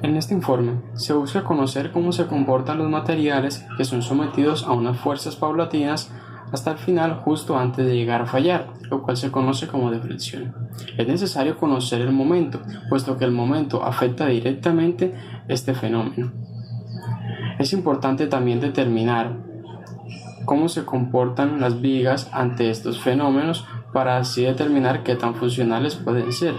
En este informe se busca conocer cómo se comportan los materiales que son sometidos a unas fuerzas paulatinas hasta el final justo antes de llegar a fallar, lo cual se conoce como deflexión. Es necesario conocer el momento, puesto que el momento afecta directamente este fenómeno. Es importante también determinar cómo se comportan las vigas ante estos fenómenos para así determinar qué tan funcionales pueden ser.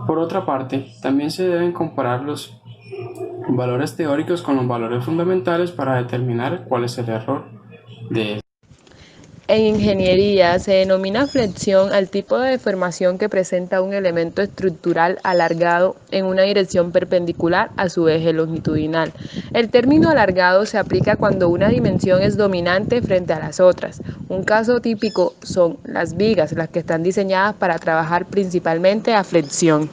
Por otra parte, también se deben comparar los valores teóricos con los valores fundamentales para determinar cuál es el error de esto. En ingeniería se denomina flexión al tipo de deformación que presenta un elemento estructural alargado en una dirección perpendicular a su eje longitudinal. El término alargado se aplica cuando una dimensión es dominante frente a las otras. Un caso típico son las vigas, las que están diseñadas para trabajar principalmente a flexión.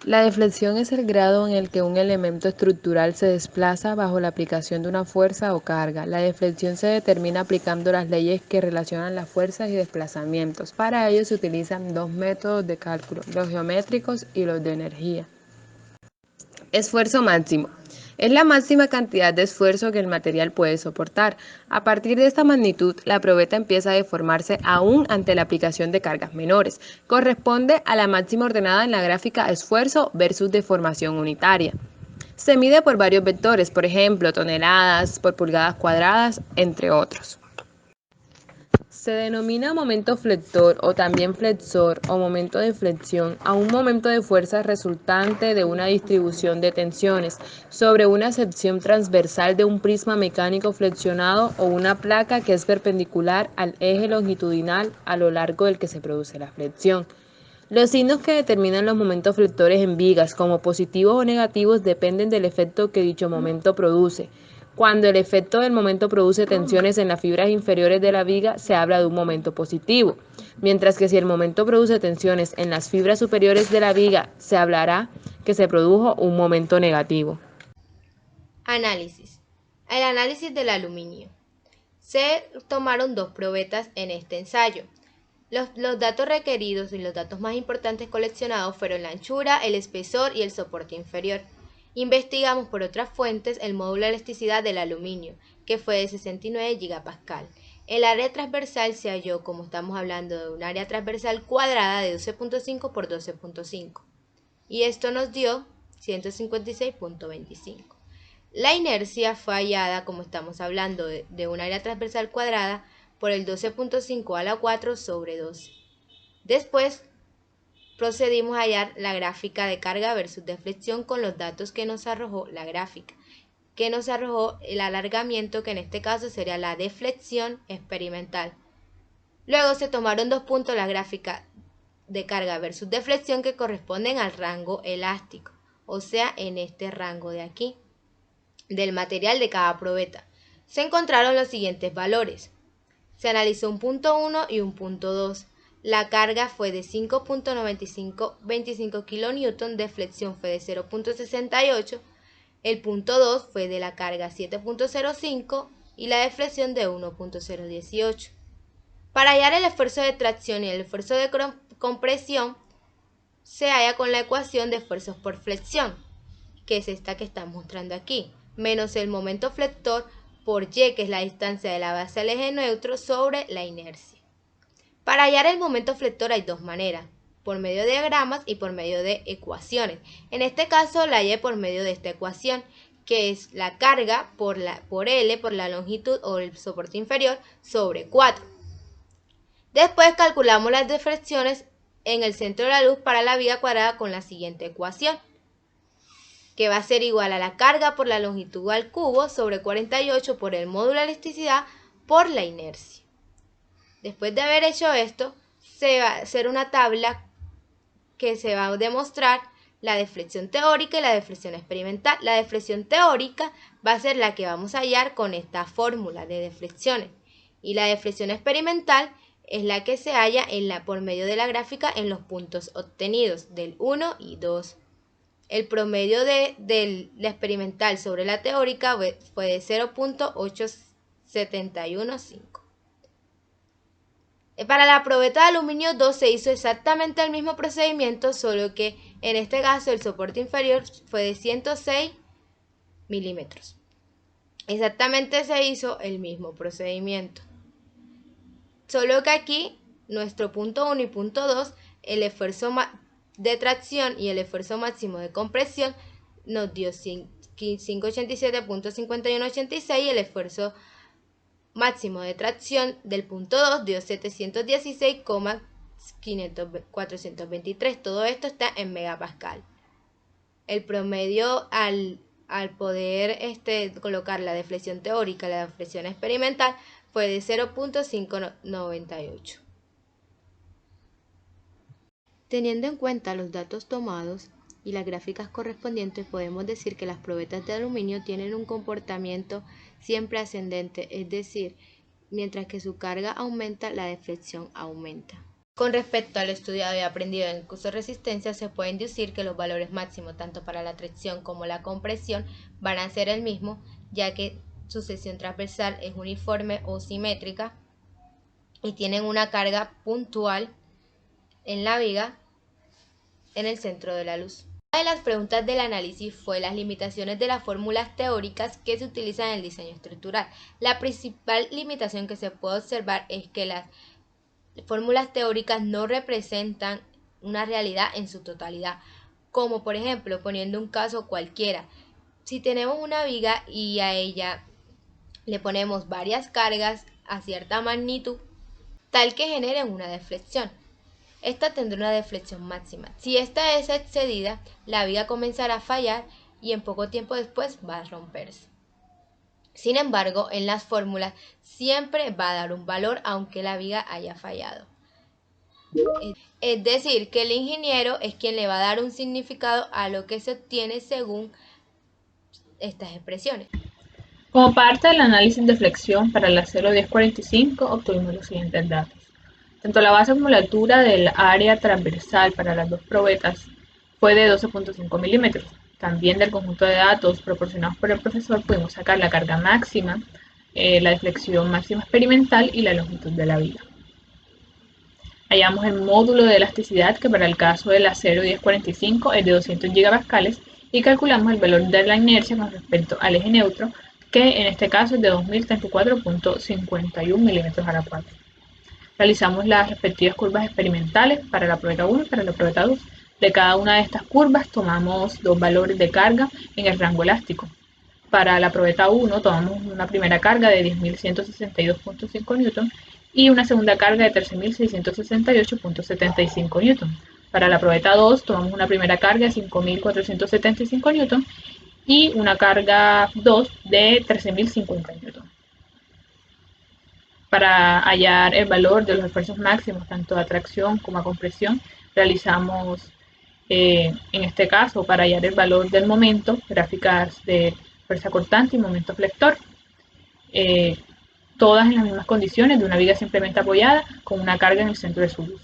La deflexión es el grado en el que un elemento estructural se desplaza bajo la aplicación de una fuerza o carga. La deflexión se determina aplicando las leyes que relacionan las fuerzas y desplazamientos. Para ello se utilizan dos métodos de cálculo, los geométricos y los de energía. Esfuerzo máximo. Es la máxima cantidad de esfuerzo que el material puede soportar. A partir de esta magnitud, la probeta empieza a deformarse aún ante la aplicación de cargas menores. Corresponde a la máxima ordenada en la gráfica esfuerzo versus deformación unitaria. Se mide por varios vectores, por ejemplo, toneladas por pulgadas cuadradas, entre otros. Se denomina momento flector o también flexor o momento de flexión a un momento de fuerza resultante de una distribución de tensiones sobre una sección transversal de un prisma mecánico flexionado o una placa que es perpendicular al eje longitudinal a lo largo del que se produce la flexión. Los signos que determinan los momentos flectores en vigas como positivos o negativos dependen del efecto que dicho momento produce. Cuando el efecto del momento produce tensiones en las fibras inferiores de la viga, se habla de un momento positivo, mientras que si el momento produce tensiones en las fibras superiores de la viga, se hablará que se produjo un momento negativo. Análisis. El análisis del aluminio. Se tomaron dos probetas en este ensayo. Los datos requeridos y los datos más importantes coleccionados fueron la anchura, el espesor y el soporte inferior. Investigamos por otras fuentes el módulo de elasticidad del aluminio, que fue de 69 GPa. El área transversal se halló, como estamos hablando de un área transversal cuadrada de 12.5 por 12.5, y esto nos dio 156.25. La inercia fue hallada, como estamos hablando de un área transversal cuadrada, por el 12.5 a la 4 sobre 12. Después procedimos a hallar la gráfica de carga versus deflexión con los datos que nos arrojó la gráfica, que nos arrojó el alargamiento, que en este caso sería la deflexión experimental. Luego se tomaron dos puntos la gráfica de carga versus deflexión que corresponden al rango elástico, o sea, en este rango de aquí, del material de cada probeta. Se encontraron los siguientes valores. Se analizó un punto 1 y un punto 2. La carga fue de 5.9525 kN, deflexión fue de 0.68, el punto 2 fue de la carga 7.05 y la deflexión de 1.018. Para hallar el esfuerzo de tracción y el esfuerzo de compresión, se halla con la ecuación de esfuerzos por flexión, que es esta que estamos mostrando aquí, menos el momento flector por y, que es la distancia de la base al eje neutro, sobre la inercia. Para hallar el momento flector hay dos maneras, por medio de diagramas y por medio de ecuaciones. En este caso la hallé por medio de esta ecuación, que es la carga por L, por la longitud o el soporte inferior, sobre 4. Después calculamos las deflecciones en el centro de la luz para la viga cuadrada con la siguiente ecuación, que va a ser igual a la carga por la longitud al cubo sobre 48 por el módulo de elasticidad por la inercia. Después de haber hecho esto, se va a hacer una tabla que se va a demostrar la deflexión teórica y la deflexión experimental. La deflexión teórica va a ser la que vamos a hallar con esta fórmula de deflexiones, y la deflexión experimental es la que se halla por medio de la gráfica en los puntos obtenidos del 1 y 2. El promedio de la experimental sobre la teórica fue de 0.8715. Para la probeta de aluminio 2 se hizo exactamente el mismo procedimiento, solo que en este caso el soporte inferior fue de 106 milímetros. Exactamente se hizo el mismo procedimiento. Solo que aquí, nuestro punto 1 y punto 2, el esfuerzo de tracción y el esfuerzo máximo de compresión nos dio 587.5186 y el esfuerzo máximo de tracción del punto 2 dio 716,423. Todo esto está en megapascal. El promedio al poder colocar la deflexión teórica y la deflexión experimental fue de 0.598. Teniendo en cuenta los datos tomados y las gráficas correspondientes, podemos decir que las probetas de aluminio tienen un comportamiento siempre ascendente, es decir, mientras que su carga aumenta, la deflexión aumenta. Con respecto al estudiado y aprendido en el curso de resistencia, se puede inducir que los valores máximos tanto para la tracción como la compresión van a ser el mismo, ya que su sección transversal es uniforme o simétrica y tienen una carga puntual en la viga en el centro de la luz. Una de las preguntas del análisis fue las limitaciones de las fórmulas teóricas que se utilizan en el diseño estructural. La principal limitación que se puede observar es que las fórmulas teóricas no representan una realidad en su totalidad, como por ejemplo, poniendo un caso cualquiera, si tenemos una viga y a ella le ponemos varias cargas a cierta magnitud, tal que generen una deflexión. Esta tendrá una deflexión máxima. Si esta es excedida, la viga comenzará a fallar y en poco tiempo después va a romperse. Sin embargo, en las fórmulas siempre va a dar un valor aunque la viga haya fallado. Es decir, que el ingeniero es quien le va a dar un significado a lo que se obtiene según estas expresiones. Como parte del análisis de flexión para la 01045 obtuvimos los siguientes datos. Tanto la base como la altura del área transversal para las dos probetas fue de 12.5 milímetros. También del conjunto de datos proporcionados por el profesor pudimos sacar la carga máxima, la deflexión máxima experimental y la longitud de la viga. Hallamos el módulo de elasticidad que para el caso de la 01045 es de 200 gigapascales y calculamos el valor de la inercia con respecto al eje neutro, que en este caso es de 2034.51 milímetros a la cuadra. Realizamos las respectivas curvas experimentales para la probeta 1 y para la probeta 2. De cada una de estas curvas tomamos dos valores de carga en el rango elástico. Para la probeta 1 tomamos una primera carga de 10.162.5 Newton y una segunda carga de 13.668.75 Newton. Para la probeta 2 tomamos una primera carga de 5.475 Newton y una carga 2 de 13.050 Newton. Para hallar el valor de los esfuerzos máximos, tanto a tracción como a compresión, realizamos, en este caso, para hallar el valor del momento, gráficas de fuerza cortante y momento flector, todas en las mismas condiciones de una viga simplemente apoyada con una carga en el centro de su luz.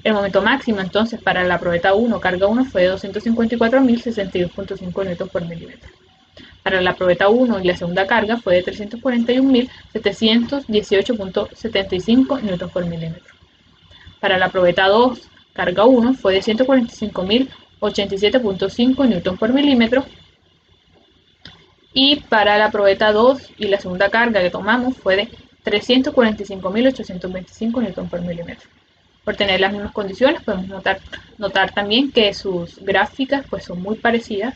El momento máximo, entonces, para la probeta 1, carga 1, fue de 254.062.5 Newton por milímetro. Para la probeta 1 y la segunda carga fue de 341.718.75 Newton por milímetro. Para la probeta 2, carga 1 fue de 145.087.5 Newton por milímetro. Y para la probeta 2 y la segunda carga que tomamos fue de 345.825 Newton por milímetro. Por tener las mismas condiciones podemos notar también que sus gráficas pues, son muy parecidas,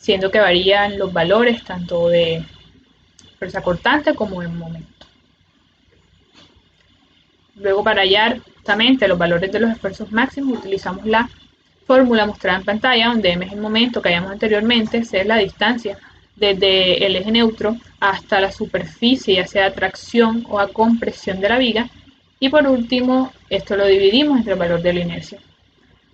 siendo que varían los valores tanto de fuerza cortante como en momento. Luego, para hallar justamente los valores de los esfuerzos máximos, utilizamos la fórmula mostrada en pantalla, donde m es el momento que hayamos anteriormente, c es la distancia desde el eje neutro hasta la superficie, ya sea a tracción o a compresión de la viga, y por último, esto lo dividimos entre el valor de la inercia.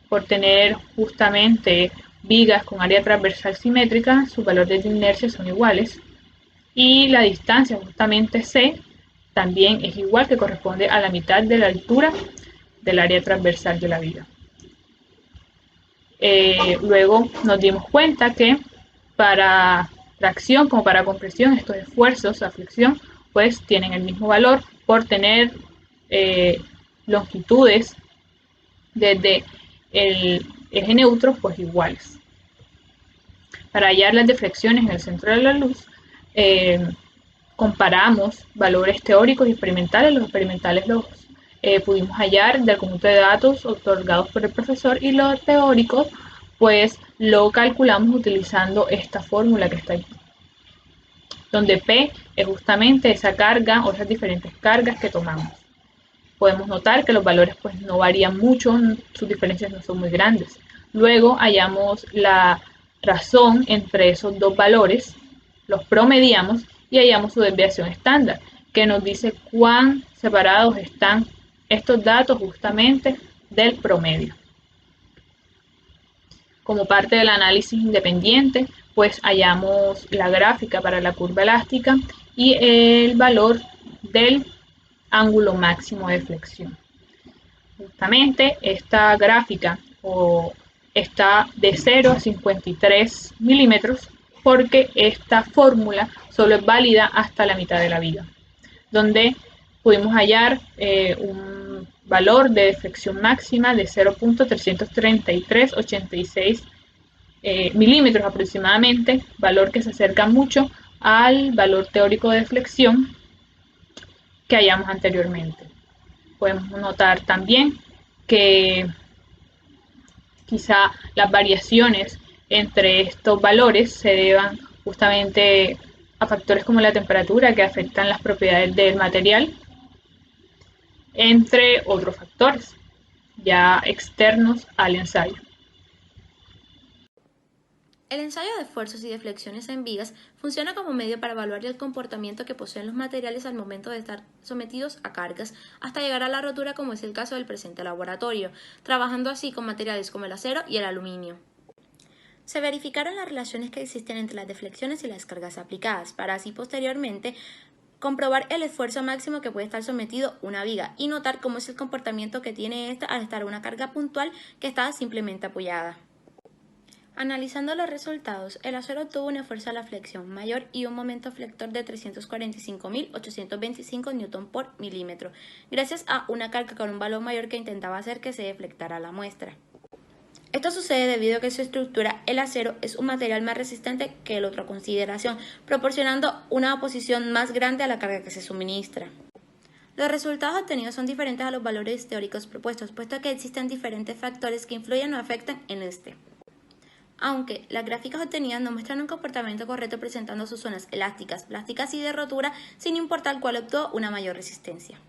Por tener justamente vigas con área transversal simétrica, sus valores de inercia son iguales y la distancia justamente C también es igual, que corresponde a la mitad de la altura del área transversal de la viga. Luego nos dimos cuenta que para tracción como para compresión estos esfuerzos a fricción pues tienen el mismo valor por tener longitudes desde el eje neutro pues iguales. Para hallar las deflecciones en el centro de la luz, comparamos valores teóricos y experimentales. Los experimentales los pudimos hallar del conjunto de datos otorgados por el profesor, y los teóricos pues lo calculamos utilizando esta fórmula que está aquí, donde P es justamente esa carga o esas diferentes cargas que tomamos. Podemos notar que los valores pues no varían mucho, sus diferencias no son muy grandes. Luego hallamos la razón entre esos dos valores, los promediamos y hallamos su desviación estándar, que nos dice cuán separados están estos datos justamente del promedio. Como parte del análisis independiente, pues hallamos la gráfica para la curva elástica y el valor del ángulo máximo de flexión. Justamente esta gráfica está de 0 a 53 milímetros, porque esta fórmula solo es válida hasta la mitad de la vida, donde pudimos hallar un valor de deflexión máxima de 0.33386 milímetros aproximadamente, valor que se acerca mucho al valor teórico de deflexión que hallamos anteriormente. Podemos notar también que quizá las variaciones entre estos valores se deban justamente a factores como la temperatura, que afectan las propiedades del material, entre otros factores ya externos al ensayo. El ensayo de esfuerzos y deflexiones en vigas funciona como medio para evaluar el comportamiento que poseen los materiales al momento de estar sometidos a cargas, hasta llegar a la rotura, como es el caso del presente laboratorio, trabajando así con materiales como el acero y el aluminio. Se verificaron las relaciones que existen entre las deflexiones y las cargas aplicadas, para así posteriormente comprobar el esfuerzo máximo que puede estar sometido una viga y notar cómo es el comportamiento que tiene esta al estar una carga puntual que está simplemente apoyada. Analizando los resultados, el acero tuvo un esfuerzo a la flexión mayor y un momento flector de 345.825 Newton por milímetro, gracias a una carga con un valor mayor que intentaba hacer que se deflectara la muestra. Esto sucede debido a que su estructura, el acero, es un material más resistente que el otro a consideración, proporcionando una oposición más grande a la carga que se suministra. Los resultados obtenidos son diferentes a los valores teóricos propuestos, puesto que existen diferentes factores que influyen o afectan en este. Aunque las gráficas obtenidas no muestran un comportamiento correcto presentando sus zonas elásticas, plásticas y de rotura, sin importar cuál obtuvo una mayor resistencia.